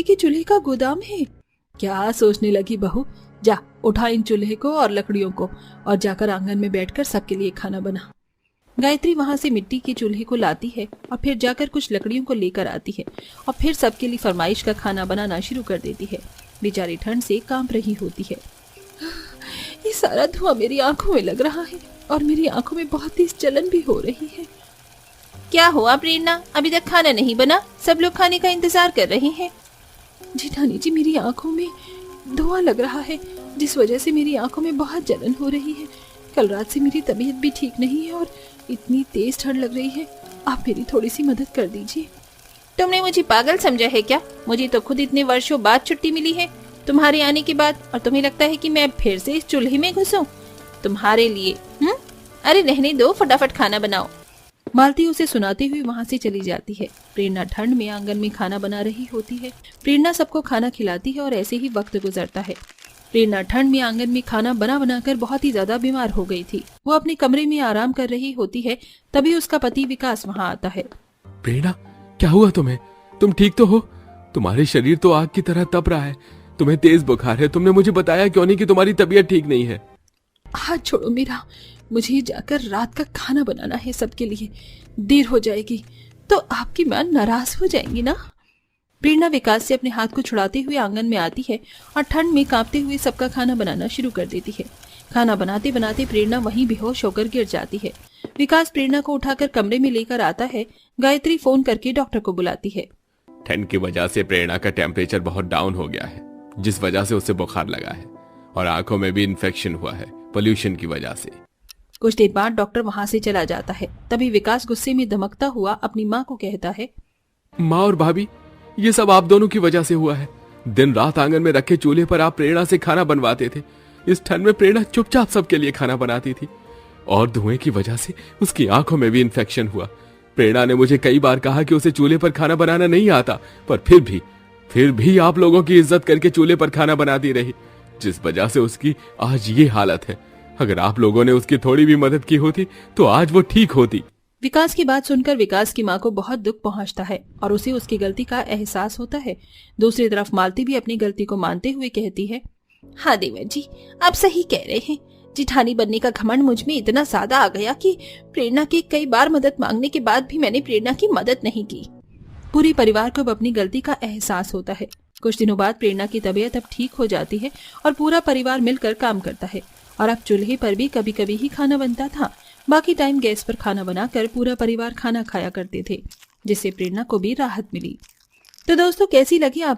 मिट्टी के चूल्हे का गोदाम है। क्या सोचने लगी बहू, जा उठा इन चूल्हे को और लकड़ियों को और जाकर आंगन में बैठकर सबके लिए खाना बना। गायत्री वहां से मिट्टी के चूल्हे को लाती है और फिर जाकर कुछ लकड़ियों को लेकर आती है और फिर सबके लिए फरमाइश का खाना बनाना शुरू कर देती है। बेचारी ठंड से कांप रही होती है। ये सारा धुआं मेरी आंखों में लग रहा है और मेरी आंखों में बहुत तेज जलन भी हो रही है। क्या हुआ प्रेरणा, अभी तक खाना नहीं बना? सब लोग खाने का इंतजार कर रहे हैं। जेठानी जी, मेरी आंखों में धुआं लग रहा है जिस वजह से मेरी आंखों में बहुत जलन हो रही है। कल रात से मेरी तबीयत भी ठीक नहीं है और इतनी तेज ठंड लग रही है। आप मेरी थोड़ी सी मदद कर दीजिए। तुमने मुझे पागल समझा है क्या? मुझे तो खुद इतने वर्षों बाद छुट्टी मिली है तुम्हारे आने के बाद, और तुम्हें लगता है कि मैं फिर से इस चूल्हे में घुसूं तुम्हारे लिए? अरे रहने दो, फटाफट खाना बनाओ। मालती उसे सुनाते हुए वहाँ से चली जाती है। प्रेरणा ठंड में आंगन में खाना बना रही होती है। प्रेरणा सबको खाना खिलाती है और ऐसे ही वक्त गुजरता है। प्रेरणा ठंड में आंगन में खाना बना बनाकर बहुत ही ज्यादा बीमार हो गई थी। वो अपने कमरे में आराम कर रही होती है, तभी उसका पति विकास वहाँ आता है। प्रेरणा, क्या हुआ तुम्हें? तुम ठीक तो हो? तुम्हारे शरीर तो आग की तरह तप रहा है, तुम्हें तेज बुखार है। तुमने मुझे बताया क्यों नहीं कि तुम्हारी तबीयत ठीक नहीं है? हाथ छोड़ो मेरा, मुझे जाकर रात का खाना बनाना है सबके लिए। देर हो जाएगी तो आपकी मां नाराज हो जाएंगी ना। प्रेरणा विकास से अपने हाथ को छुड़ाते हुए आंगन में आती है और ठंड में कांपते हुए सबका खाना बनाना शुरू कर देती है। खाना बनाते बनाते प्रेरणा वहीं बेहोश होकर गिर जाती है। विकास प्रेरणा को उठाकर कमरे में लेकर आता है। गायत्री फोन करके डॉक्टर को बुलाती है। ठंड की वजह से प्रेरणा का टेम्परेचर बहुत डाउन हो गया है, जिस वजह से उसे बुखार लगा है और आंखों में भी इन्फेक्शन हुआ है पोल्यूशन की वजह से। कुछ देर बाद डॉक्टर वहाँ से चला जाता है। तभी विकास गुस्से में धमकता हुआ अपनी माँ को कहता है, माँ और भाभी, ये सब आप दोनों की वजह से हुआ है। दिन रात आंगन में रखे चूल्हे पर आप प्रेरणा से खाना बनवाते थे। इस ठंड में प्रेरणा चुपचाप सबके लिए खाना बनाती थी और धुएं की वजह से उसकी आंखों में भी इन्फेक्शन हुआ। प्रेरणा ने मुझे कई बार कहा कि उसे चूल्हे पर खाना बनाना नहीं आता, पर फिर भी आप लोगों की इज्जत करके चूल्हे पर खाना बनाती रही, जिस वजह से उसकी आज ये हालत है। अगर आप लोगों ने उसकी थोड़ी भी मदद की होती तो आज वो ठीक होती। विकास की बात सुनकर विकास की माँ को बहुत दुख पहुंचता है और उसे उसकी गलती का एहसास होता है। दूसरी तरफ मालती भी अपनी गलती को मानते हुए कहती है, हाँ देवर जी, आप सही कह रहे हैं। जिठानी बनने का घमंड मुझ में इतना ज्यादा आ गया कि प्रेरणा की कई बार मदद मांगने के बाद भी मैंने प्रेरणा की मदद नहीं की। पूरी परिवार को अब अपनी गलती का एहसास होता है। कुछ दिनों बाद प्रेरणा की तबीयत अब ठीक हो जाती है और पूरा परिवार मिलकर काम करता है और अब चूल्हे पर भी कभी कभी ही खाना बनता था। बाकी टाइम गैस पर खाना बनाकर पूरा परिवार खाना खाया करते थे, जिससे प्रेरणा को भी राहत मिली। तो दोस्तों, कैसी लगी आप